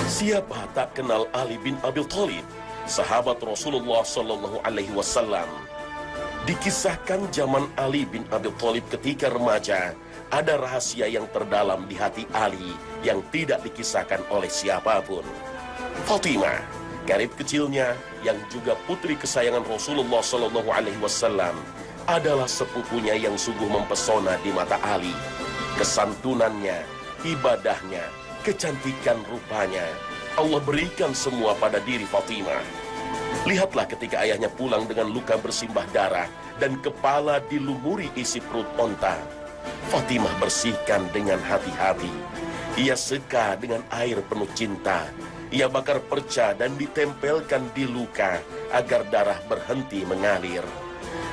Siapa tak kenal Ali bin Abi Thalib, sahabat Rasulullah Sallallahu Alaihi Wasallam? Dikisahkan zaman Ali bin Abi Thalib ketika remaja, ada rahasia yang terdalam di hati Ali yang tidak dikisahkan oleh siapapun. Fatimah, karib kecilnya yang juga putri kesayangan Rasulullah Sallallahu Alaihi Wasallam, adalah sepupunya yang sungguh mempesona di mata Ali. Kesantunannya, ibadahnya, kecantikan rupanya, Allah berikan semua pada diri Fatimah. Lihatlah ketika ayahnya pulang dengan luka bersimbah darah dan kepala dilumuri isi perut onta. Fatimah bersihkan dengan hati-hati. Ia seka dengan air penuh cinta. Ia bakar perca dan ditempelkan di luka agar darah berhenti mengalir.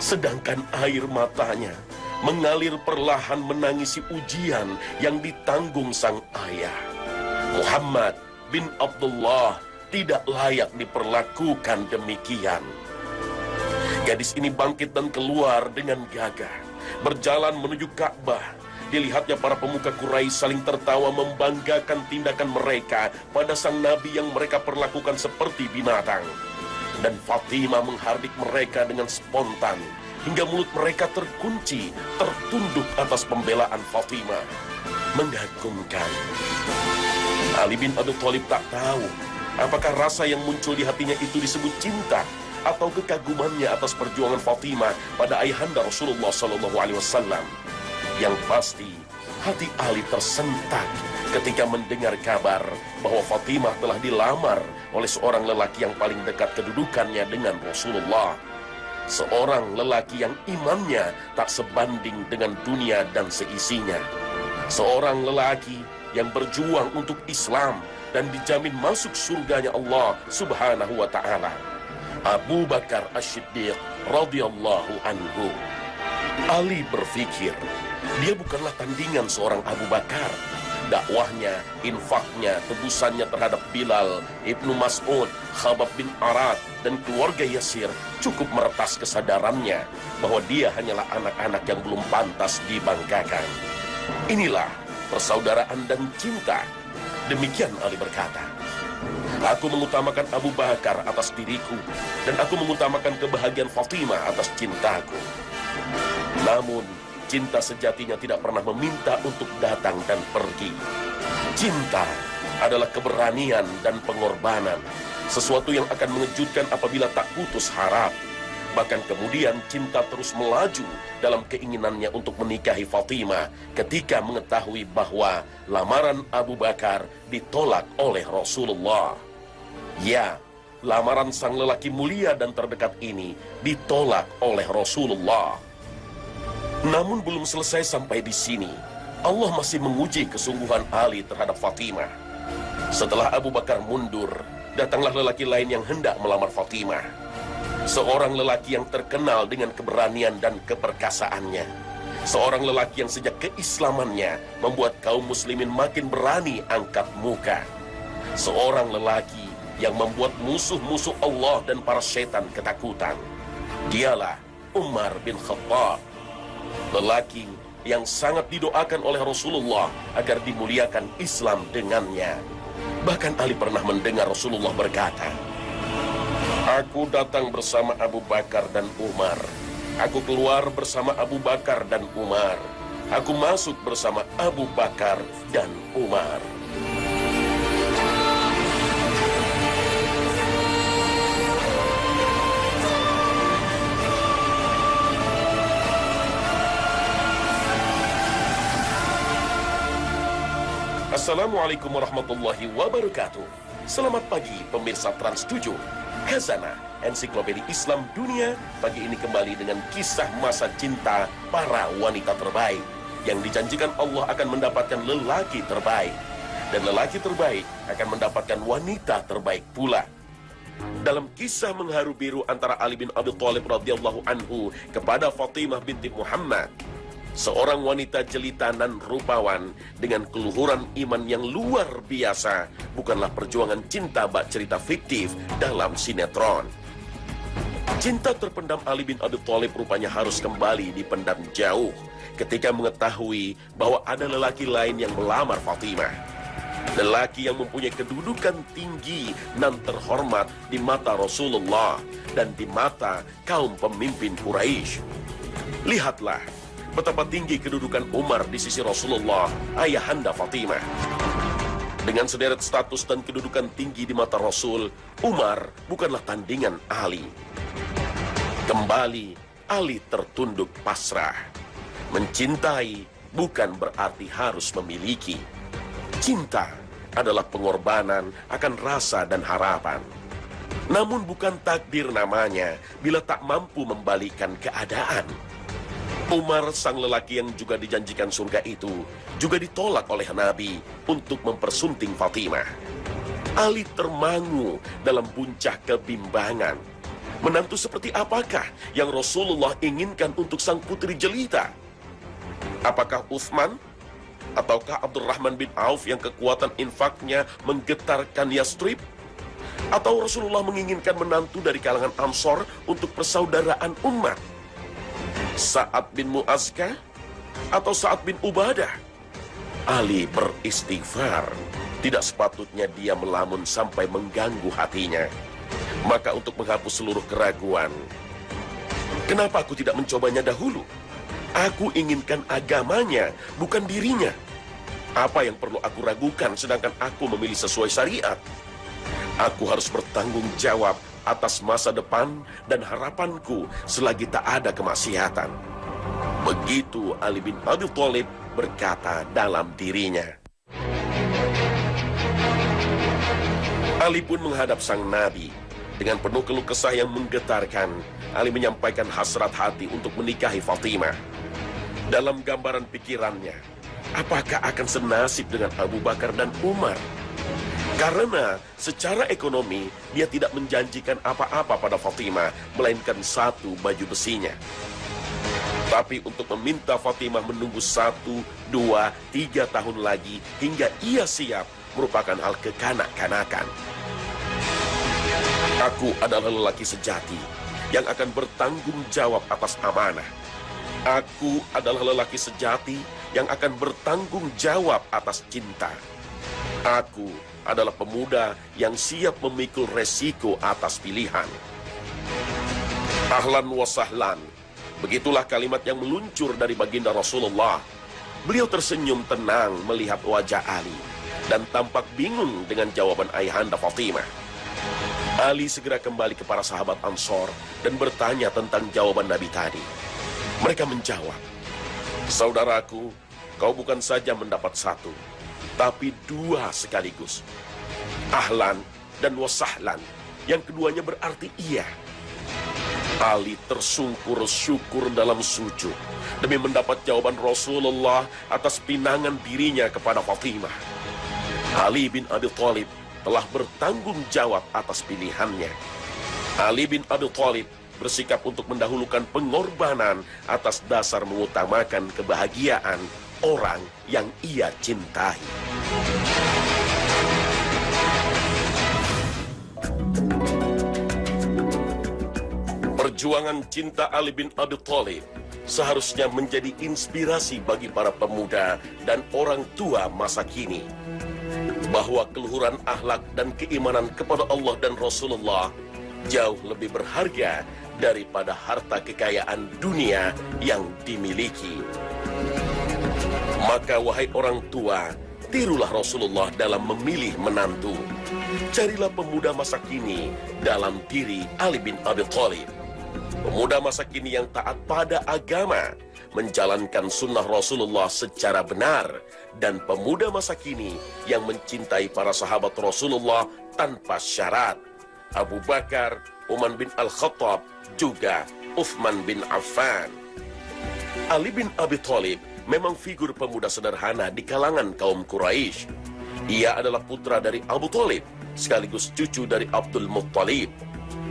Sedangkan air matanya mengalir perlahan menangisi ujian yang ditanggung sang ayah. Muhammad bin Abdullah tidak layak diperlakukan demikian. Gadis ini bangkit dan keluar dengan gagah, berjalan menuju Ka'bah. Dilihatnya para pemuka Quraisy saling tertawa membanggakan tindakan mereka pada sang nabi yang mereka perlakukan seperti binatang. Dan Fatimah menghardik mereka dengan spontan, hingga mulut mereka terkunci, tertunduk atas pembelaan Fatimah. Mengagumkan. Ali bin Abi Thalib tak tahu apakah rasa yang muncul di hatinya itu disebut cinta atau kekagumannya atas perjuangan Fatimah pada ayahanda Rasulullah SAW. Yang pasti, hati Ali tersentak ketika mendengar kabar bahwa Fatimah telah dilamar oleh seorang lelaki yang paling dekat kedudukannya dengan Rasulullah. Seorang lelaki yang imannya tak sebanding dengan dunia dan seisinya. Seorang lelaki yang berjuang untuk Islam dan dijamin masuk surganya Allah Subhanahu wa Ta'ala. Abu Bakar As-Siddiq radhiyallahu anhu. Ali berpikir, dia bukanlah tandingan seorang Abu Bakar. Dakwahnya, infaknya, tebusannya terhadap Bilal, Ibnu Mas'ud, Khabbab bin Arad, dan keluarga Yasir cukup meretas kesadarannya bahwa dia hanyalah anak-anak yang belum pantas dibanggakan. Inilah persaudaraan dan cinta. Demikian Ali berkata, aku mengutamakan Abu Bakar atas diriku, dan aku mengutamakan kebahagiaan Fatimah atas cintaku. Namun, cinta sejatinya tidak pernah meminta untuk datang dan pergi. Cinta adalah keberanian dan pengorbanan, sesuatu yang akan mengejutkan apabila tak putus harap. Bahkan kemudian cinta terus melaju dalam keinginannya untuk menikahi Fatimah ketika mengetahui bahwa lamaran Abu Bakar ditolak oleh Rasulullah. Ya, lamaran sang lelaki mulia dan terdekat ini ditolak oleh Rasulullah. Namun belum selesai sampai di sini. Allah masih menguji kesungguhan Ali terhadap Fatimah. Setelah Abu Bakar mundur, datanglah lelaki lain yang hendak melamar Fatimah. Seorang lelaki yang terkenal dengan keberanian dan keperkasaannya. Seorang lelaki yang sejak keislamannya membuat kaum muslimin makin berani angkat muka. Seorang lelaki yang membuat musuh-musuh Allah dan para setan ketakutan. Dialah Umar bin Khattab. Lelaki yang sangat didoakan oleh Rasulullah agar dimuliakan Islam dengannya. Bahkan Ali pernah mendengar Rasulullah berkata, aku datang bersama Abu Bakar dan Umar. Aku keluar bersama Abu Bakar dan Umar. Aku masuk bersama Abu Bakar dan Umar. Assalamualaikum warahmatullahi wabarakatuh. Selamat pagi pemirsa Trans 7. Khazanah Ensiklopedia Islam Dunia pagi ini kembali dengan kisah masa cinta para wanita terbaik yang dijanjikan Allah akan mendapatkan lelaki terbaik, dan lelaki terbaik akan mendapatkan wanita terbaik pula. Dalam kisah mengharu biru antara Ali bin Abi Thalib radhiyallahu anhu kepada Fatimah binti Muhammad, seorang wanita jelita dan rupawan dengan keluhuran iman yang luar biasa, bukanlah perjuangan cinta bak cerita fiktif dalam sinetron. Cinta terpendam Ali bin Abi Thalib rupanya harus kembali dipendam jauh ketika mengetahui bahwa ada lelaki lain yang melamar Fatimah. lelaki yang mempunyai kedudukan tinggi dan terhormat di mata Rasulullah dan di mata kaum pemimpin Quraisy. Lihatlah betapa tinggi kedudukan Umar di sisi Rasulullah, ayahanda Fatimah. Dengan sederet status dan kedudukan tinggi di mata Rasul, Umar bukanlah tandingan Ali. Kembali, Ali tertunduk pasrah. Mencintai bukan berarti harus memiliki. Cinta adalah pengorbanan akan rasa dan harapan. Namun bukan takdir namanya bila tak mampu membalikkan keadaan. Umar, sang lelaki yang juga dijanjikan surga itu, juga ditolak oleh Nabi untuk mempersunting Fatimah. Ali termangu dalam puncak kebimbangan. Menantu seperti apakah yang Rasulullah inginkan untuk sang putri jelita? Apakah Utsman? Ataukah Abdurrahman bin Auf yang kekuatan infaknya menggetarkan Yastrib? Atau Rasulullah menginginkan menantu dari kalangan Ansor untuk persaudaraan umat? Sa'ad bin Mu'azkah? Atau Sa'ad bin Ubadah? Ali beristighfar. Tidak sepatutnya dia melamun sampai mengganggu hatinya. Maka untuk menghapus seluruh keraguan, kenapa aku tidak mencobanya dahulu? Aku inginkan agamanya, bukan dirinya. Apa yang perlu aku ragukan sedangkan aku memilih sesuai syariat? Aku harus bertanggung jawab atas masa depan dan harapanku selagi tak ada kemaksiatan. Begitu Ali bin Abi Thalib berkata dalam dirinya. Ali pun menghadap sang Nabi. Dengan penuh keluh kesah yang menggetarkan, Ali menyampaikan hasrat hati untuk menikahi Fatimah. Dalam gambaran pikirannya, apakah akan senasib dengan Abu Bakar dan Umar? Karena secara ekonomi dia tidak menjanjikan apa-apa pada Fatimah, melainkan satu baju besinya. Tapi untuk meminta Fatimah menunggu 1, 2, 3 tahun lagi hingga ia siap merupakan hal kekanak-kanakan. Aku adalah lelaki sejati yang akan bertanggung jawab atas amanah. Aku adalah lelaki sejati yang akan bertanggung jawab atas cinta. Aku adalah pemuda yang siap memikul resiko atas pilihan. Ahlan wa sahlan. Begitulah kalimat yang meluncur dari baginda Rasulullah. Beliau tersenyum tenang melihat wajah Ali dan tampak bingung dengan jawaban ayahanda Fatimah. Ali segera kembali ke para sahabat Ansor dan bertanya tentang jawaban Nabi tadi. Mereka menjawab, "Saudaraku, kau bukan saja mendapat 1, tapi 2 sekaligus. Ahlan dan wasahlan, yang keduanya berarti iya." Ali tersungkur syukur dalam sujud demi mendapat jawaban Rasulullah atas pinangan dirinya kepada Fatimah. Ali bin Abi Thalib telah bertanggung jawab atas pilihannya. Ali bin Abi Thalib bersikap untuk mendahulukan pengorbanan atas dasar mengutamakan kebahagiaan orang yang ia cintai. Perjuangan cinta Ali bin Abi Thalib seharusnya menjadi inspirasi bagi para pemuda dan orang tua masa kini, bahwa keluhuran akhlak dan keimanan kepada Allah dan Rasulullah jauh lebih berharga daripada harta kekayaan dunia yang dimiliki. Maka wahai orang tua, tirulah Rasulullah dalam memilih menantu. Carilah pemuda masa kini dalam diri Ali bin Abi Thalib. Pemuda masa kini yang taat pada agama, menjalankan sunnah Rasulullah secara benar, dan pemuda masa kini yang mencintai para sahabat Rasulullah tanpa syarat. Abu Bakar, Umar bin Al-Khattab, juga Uthman bin Affan. Ali bin Abi Thalib memang figur pemuda sederhana di kalangan kaum Quraisy. Ia adalah putra dari Abu Thalib, sekaligus cucu dari Abdul Muttalib.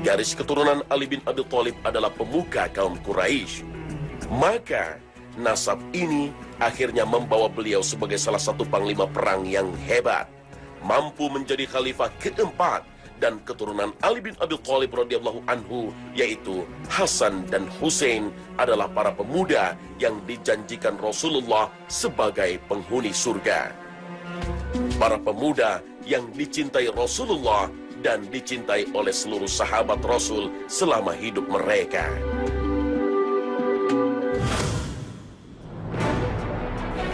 Garis keturunan Ali bin Abi Thalib adalah pemuka kaum Quraisy. Maka nasab ini akhirnya membawa beliau sebagai salah satu panglima perang yang hebat, mampu menjadi khalifah keempat, dan keturunan Ali bin Abi Thalib radhiyallahu anhu, yaitu Hasan dan Hussein, adalah para pemuda yang dijanjikan Rasulullah sebagai penghuni surga. para pemuda yang dicintai Rasulullah dan dicintai oleh seluruh sahabat Rasul selama hidup mereka.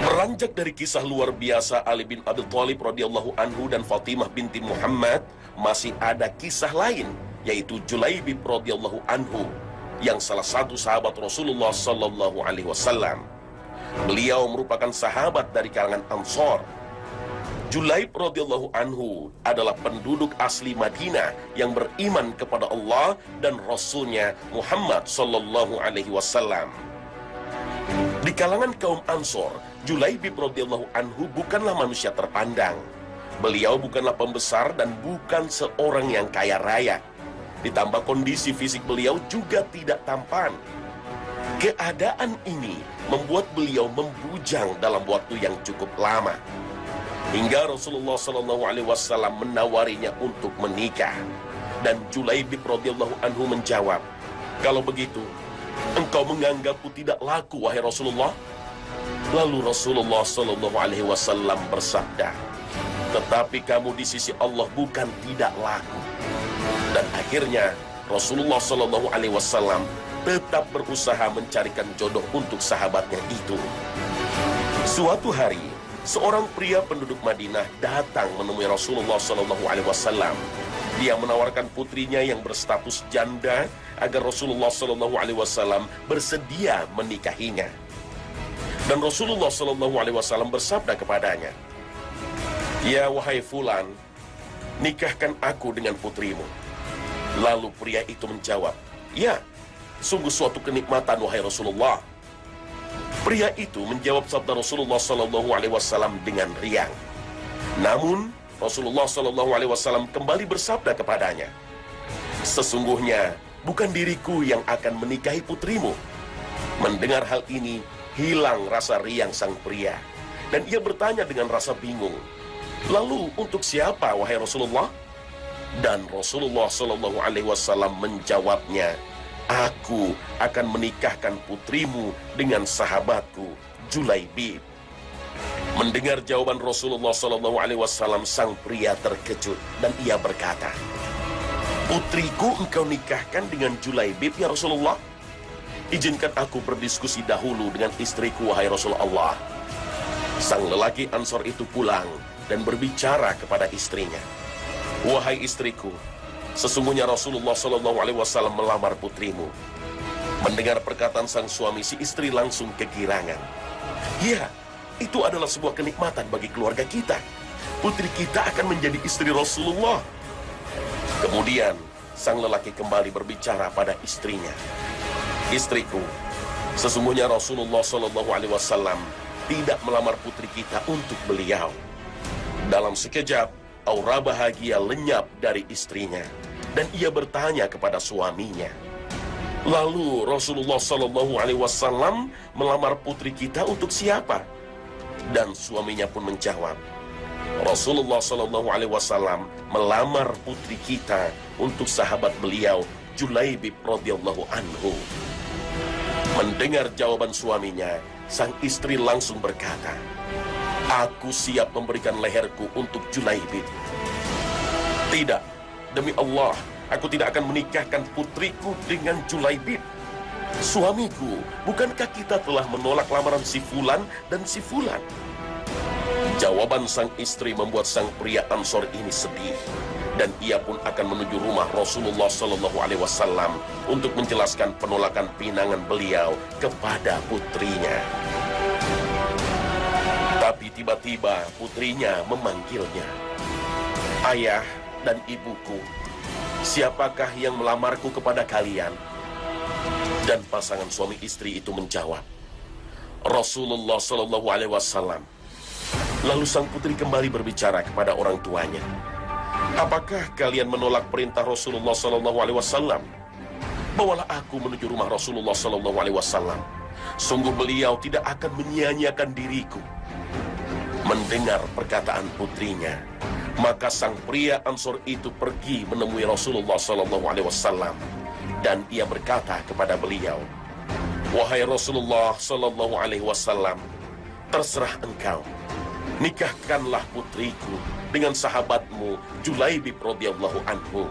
Beranjak dari kisah luar biasa Ali bin Abi Thalib radhiyallahu anhu dan Fatimah binti Muhammad, masih ada kisah lain, yaitu Julaibib radhiyallahu anhu, yang salah satu sahabat Rasulullah sallallahu alaihi wasallam. Beliau merupakan sahabat dari kalangan Ansor. Julaib radhiyallahu anhu adalah penduduk asli Madinah yang beriman kepada Allah dan Rasulnya Muhammad sallallahu alaihi wasallam. Di kalangan kaum Ansor, Julaibib radhiyallahu anhu bukanlah manusia terpandang. Beliau bukanlah pembesar dan bukan seorang yang kaya raya. Ditambah kondisi fisik beliau juga tidak tampan. Keadaan ini membuat beliau membujang dalam waktu yang cukup lama. Hingga Rasulullah SAW menawarinya untuk menikah. Dan Julaibib radhiyallahu anhu menjawab, "Kalau begitu, engkau menganggapku tidak laku, wahai Rasulullah?" Lalu Rasulullah SAW bersabda, "Tetapi kamu di sisi Allah bukan tidak laku." Dan akhirnya Rasulullah SAW tetap berusaha mencarikan jodoh untuk sahabatnya itu. Suatu hari, seorang pria penduduk Madinah datang menemui Rasulullah SAW. Dia menawarkan putrinya yang berstatus janda agar Rasulullah SAW bersedia menikahinya. Dan Rasulullah SAW bersabda kepadanya, "Ya wahai fulan, nikahkan aku dengan putrimu." Lalu pria itu menjawab, "Ya, sungguh suatu kenikmatan wahai Rasulullah." Pria itu menjawab sabda Rasulullah SAW dengan riang. Namun Rasulullah SAW kembali bersabda kepadanya, "Sesungguhnya bukan diriku yang akan menikahi putrimu." Mendengar hal ini, hilang rasa riang sang pria, dan ia bertanya dengan rasa bingung, "Lalu untuk siapa wahai Rasulullah?" Dan Rasulullah SAW menjawabnya, "Aku akan menikahkan putrimu dengan sahabatku Julaibib." Mendengar jawaban Rasulullah SAW, sang pria terkejut dan ia berkata, "Putriku engkau nikahkan dengan Julaibib ya Rasulullah? Izinkan aku berdiskusi dahulu dengan istriku wahai Rasulullah." Sang lelaki Ansor itu pulang dan berbicara kepada istrinya, "Wahai istriku, sesungguhnya Rasulullah SAW melamar putrimu." Mendengar perkataan sang suami, si istri langsung kegirangan. "Ya, itu adalah sebuah kenikmatan bagi keluarga kita. Putri kita akan menjadi istri Rasulullah." Kemudian sang lelaki kembali berbicara pada istrinya, "Istriku, sesungguhnya Rasulullah SAW tidak melamar putri kita untuk beliau." Dalam sekejap, aura bahagia lenyap dari istrinya, dan ia bertanya kepada suaminya, "Lalu Rasulullah SAW melamar putri kita untuk siapa?" Dan suaminya pun menjawab, "Rasulullah SAW melamar putri kita untuk sahabat beliau Julaibib radhiyallahu anhu." Mendengar jawaban suaminya, sang istri langsung berkata, "Aku siap memberikan leherku untuk Julaibib." "Tidak, demi Allah, aku tidak akan menikahkan putriku dengan Julaibib. Suamiku, bukankah kita telah menolak lamaran si fulan dan si fulan?" Jawaban sang istri membuat sang pria Ansor ini sedih, dan ia pun akan menuju rumah Rasulullah SAW untuk menjelaskan penolakan pinangan beliau kepada putrinya. Tapi tiba-tiba putrinya memanggilnya, "Ayah dan ibuku, siapakah yang melamarku kepada kalian?" Dan pasangan suami istri itu menjawab, "Rasulullah SAW." Lalu sang putri kembali berbicara kepada orang tuanya, "Apakah kalian menolak perintah Rasulullah SAW? Bawalah aku menuju rumah Rasulullah SAW. Sungguh beliau tidak akan menyia-nyiakan diriku." Mendengar perkataan putrinya, maka sang pria Ansor itu pergi menemui Rasulullah SAW, dan ia berkata kepada beliau, "Wahai Rasulullah SAW, terserah engkau. nikahkanlah putriku dengan sahabatmu Julaibib radhiyallahu anhu.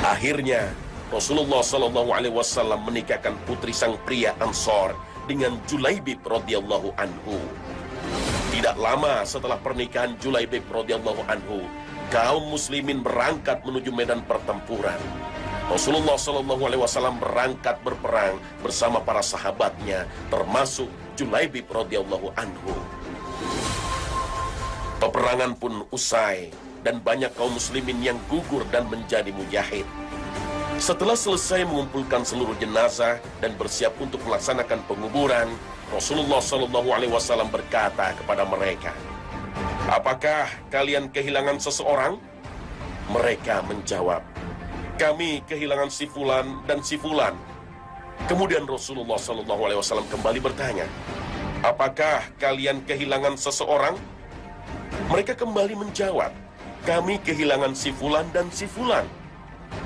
Akhirnya Rasulullah Shallallahu Alaihi Wasallam menikahkan putri sang pria Ansor dengan Julaibib radhiyallahu anhu. Tidak lama setelah pernikahan Julaibib radhiyallahu anhu, kaum muslimin berangkat menuju medan pertempuran. Rasulullah Shallallahu Alaihi Wasallam berangkat berperang bersama para sahabatnya, termasuk Julaibib radhiyallahu anhu. Peperangan pun usai dan banyak kaum muslimin yang gugur dan menjadi mujahid. Setelah selesai mengumpulkan seluruh jenazah dan bersiap untuk melaksanakan penguburan, Rasulullah Shallallahu Alaihi Wasallam berkata kepada mereka, "Apakah kalian kehilangan seseorang?" Mereka menjawab, "Kami kehilangan si fulan dan si fulan." Kemudian Rasulullah Shallallahu Alaihi Wasallam kembali bertanya, "Apakah kalian kehilangan seseorang?" Mereka kembali menjawab, "Kami kehilangan si fulan dan si fulan."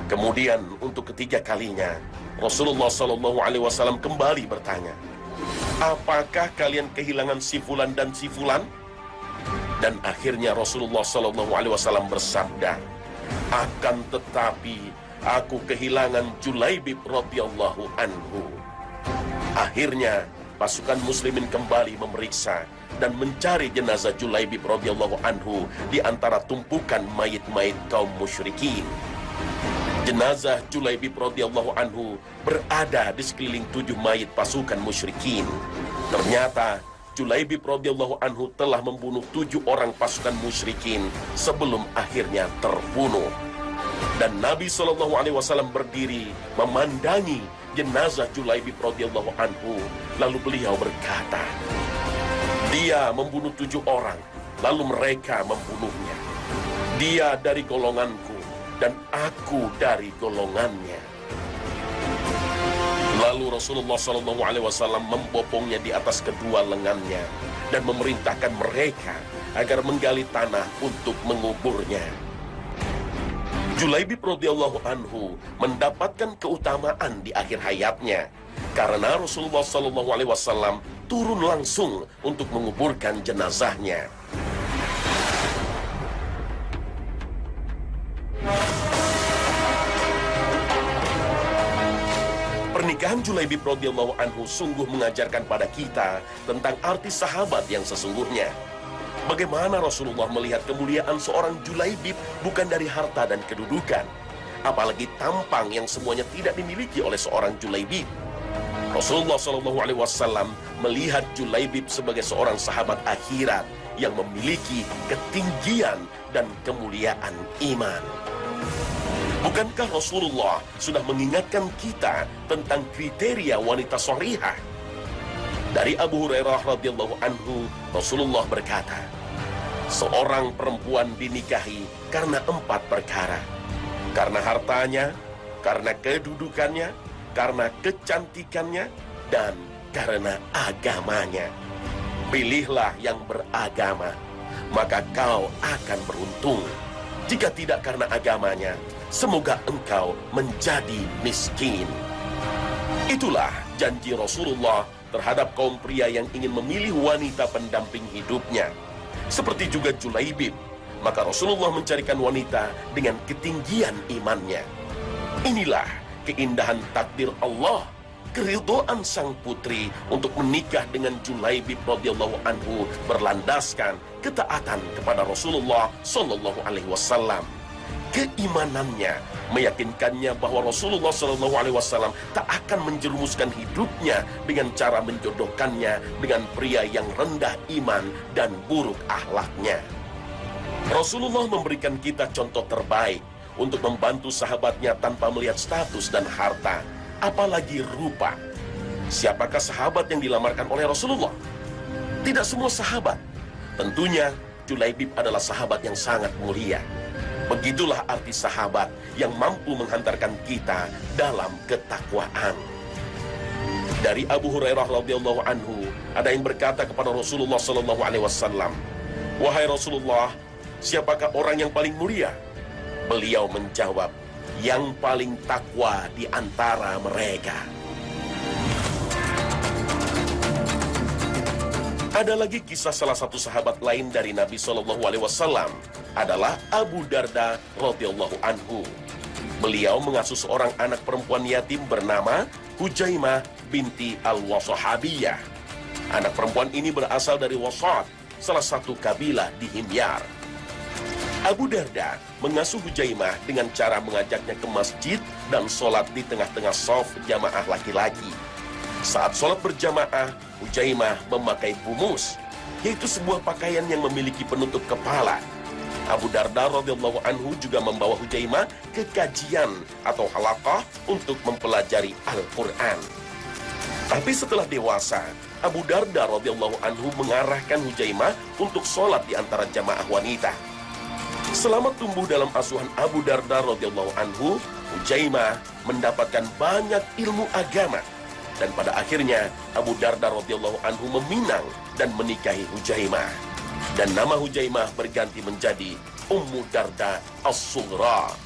Kemudian untuk ketiga kalinya Rasulullah Shallallahu Alaihi Wasallam kembali bertanya, "Apakah kalian kehilangan si fulan dan si fulan?" Dan akhirnya Rasulullah Shallallahu Alaihi Wasallam bersabda, "Akan tetapi aku kehilangan Julaibib radhiyallahu anhu." Akhirnya pasukan muslimin kembali memeriksa dan mencari jenazah Julaibib radhiyallahu anhu di antara tumpukan mayit-mayit kaum musyrikin. Jenazah Julaibib radhiyallahu anhu berada di sekeliling 7 mayit pasukan musyrikin. Ternyata Julaibib radhiyallahu anhu telah membunuh 7 orang pasukan musyrikin sebelum akhirnya terbunuh. Dan Nabi SAW berdiri memandangi jenazah Julaibib radhiyallahu anhu, lalu beliau berkata, "Dia membunuh 7 orang, lalu mereka membunuhnya. Dia dari golonganku dan aku dari golongannya." Lalu Rasulullah SAW membopongnya di atas kedua lengannya dan memerintahkan mereka agar menggali tanah untuk menguburnya. Julaibib radhiyallahu anhu mendapatkan keutamaan di akhir hayatnya karena Rasulullah SAW turun langsung untuk menguburkan jenazahnya. Pernikahan Julaibib radhiyallahu anhu sungguh mengajarkan pada kita tentang arti sahabat yang sesungguhnya. Bagaimana Rasulullah melihat kemuliaan seorang Julaibib bukan dari harta dan kedudukan, apalagi tampang yang semuanya tidak dimiliki oleh seorang Julaibib. Rasulullah SAW melihat Julaibib sebagai seorang sahabat akhirat yang memiliki ketinggian dan kemuliaan iman. Bukankah Rasulullah sudah mengingatkan kita tentang kriteria wanita shalihah? Dari Abu Hurairah radhiyallahu anhu, Rasulullah berkata, "Seorang perempuan dinikahi karena 4 perkara. Karena hartanya, karena kedudukannya, karena kecantikannya, dan karena agamanya. Pilihlah yang beragama, maka kau akan beruntung. Jika tidak karena agamanya, semoga engkau menjadi miskin." Itulah janji Rasulullah terhadap kaum pria yang ingin memilih wanita pendamping hidupnya. Seperti juga Julaibib, maka Rasulullah mencarikan wanita dengan ketinggian imannya. Inilah keindahan takdir Allah, keridhaan sang putri untuk menikah dengan Julaibib radhiyallahu anhu berlandaskan ketaatan kepada Rasulullah Shallallahu Alaihi Wasallam. Keimanannya meyakinkannya bahwa Rasulullah Shallallahu Alaihi Wasallam tak akan menjerumuskan hidupnya dengan cara menjodohkannya dengan pria yang rendah iman dan buruk akhlaknya. Rasulullah memberikan kita contoh terbaik untuk membantu sahabatnya tanpa melihat status dan harta, apalagi rupa. Siapakah sahabat yang dilamarkan oleh Rasulullah? Tidak semua sahabat. Tentunya Julaibib adalah sahabat yang sangat mulia. Begitulah arti sahabat yang mampu menghantarkan kita dalam ketakwaan. Dari Abu Hurairah radhiyallahu anhu, ada yang berkata kepada Rasulullah sallallahu alaihi wasallam, "Wahai Rasulullah, siapakah orang yang paling mulia?" Beliau menjawab, "Yang paling takwa di antara mereka." Ada lagi kisah salah satu sahabat lain dari Nabi Shallallahu Alaihi Wasallam adalah Abu Darda radhiyallahu anhu. Beliau mengasuh seorang anak perempuan yatim bernama Hujaimah binti al-Wasahabiyah. Anak perempuan ini berasal dari Wasat, salah satu kabilah di Himyar. Abu Darda mengasuh Hujaimah dengan cara mengajaknya ke masjid dan sholat di tengah-tengah shaf jamaah laki-laki. Saat sholat berjamaah, Hujaimah memakai bumus, yaitu sebuah pakaian yang memiliki penutup kepala. Abu Darda radhiyallahu anhu juga membawa Hujaimah ke kajian atau halaqah untuk mempelajari Al-Quran. Tapi setelah dewasa, Abu Darda radhiyallahu anhu mengarahkan Hujaimah untuk sholat di antara jamaah wanita. Selama tumbuh dalam asuhan Abu Darda radhiyallahu anhu, Hujaimah mendapatkan banyak ilmu agama. Dan pada akhirnya, Abu Darda radhiyallahu anhu meminang dan menikahi Hujaimah. Dan nama Hujaimah berganti menjadi Ummu Darda As-Sughra.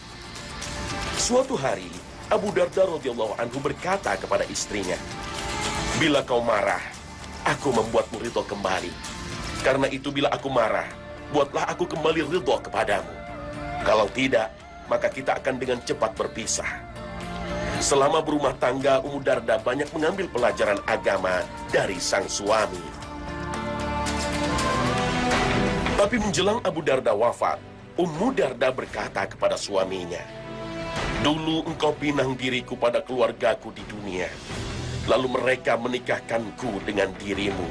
Suatu hari, Abu Darda radhiyallahu anhu berkata kepada istrinya, "Bila kau marah, aku membuatmu ridho kembali. Karena itu bila aku marah, buatlah aku kembali ridho kepadamu. Kalau tidak, maka kita akan dengan cepat berpisah." Selama berumah tangga, Ummu Darda banyak mengambil pelajaran agama dari sang suami. Tapi menjelang Abu Darda wafat, Ummu Darda berkata kepada suaminya, "Dulu engkau pinang diriku pada keluargaku di dunia. Lalu mereka menikahkanku dengan dirimu.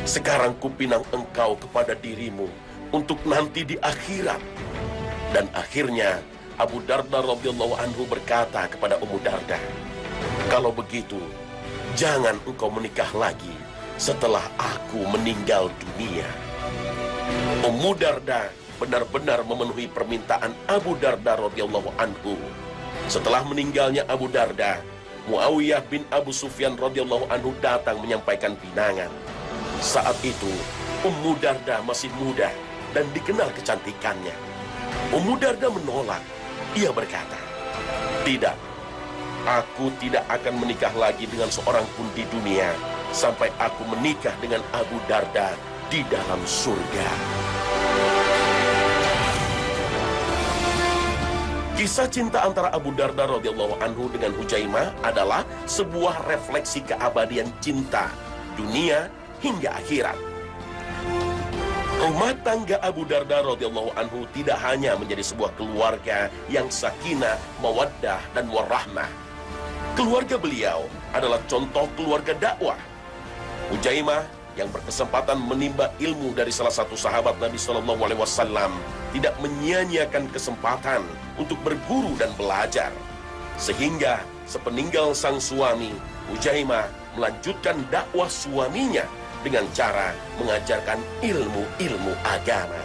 Sekarang kupinang engkau kepada dirimu untuk nanti di akhirat." Dan akhirnya Abu Darda radhiyallahu anhu berkata kepada Ummu Darda, "Kalau begitu, jangan engkau menikah lagi setelah aku meninggal dunia." Ummu Darda benar-benar memenuhi permintaan Abu Darda radhiyallahu anhu. Setelah meninggalnya Abu Darda, Muawiyah bin Abu Sufyan radhiyallahu anhu datang menyampaikan pinangan. Saat itu, Ummu Darda masih muda dan dikenal kecantikannya. Ummu Darda menolak. Ia berkata, "Tidak, aku tidak akan menikah lagi dengan seorang pun di dunia sampai aku menikah dengan Abu Darda di dalam surga." Kisah cinta antara Abu Darda radhiyallahu anhu dengan Hujaimah adalah sebuah refleksi keabadian cinta dunia hingga akhirat. Rumah tangga Abu Darda radhiyallahu anhu tidak hanya menjadi sebuah keluarga yang sakinah, mawaddah, dan warahmah. Keluarga beliau adalah contoh keluarga dakwah. Hujaimah yang berkesempatan menimba ilmu dari salah satu sahabat Nabi Shallallahu Alaihi Wasallam tidak menyia-nyiakan kesempatan untuk berguru dan belajar. Sehingga sepeninggal sang suami, Hujaimah melanjutkan dakwah suaminya dengan cara mengajarkan ilmu-ilmu agama.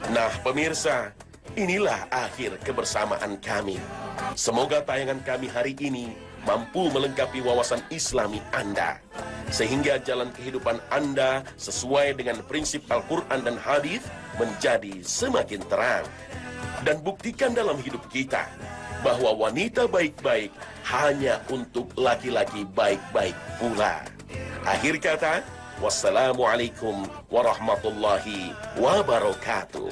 Nah pemirsa, inilah akhir kebersamaan kami. Semoga tayangan kami hari ini mampu melengkapi wawasan Islami Anda, sehingga jalan kehidupan Anda sesuai dengan prinsip Al-Quran dan Hadis menjadi semakin terang. Dan buktikan dalam hidup kita bahwa wanita baik-baik hanya untuk laki-laki baik-baik pula. Akhir kata, wassalamualaikum warahmatullahi wabarakatuh.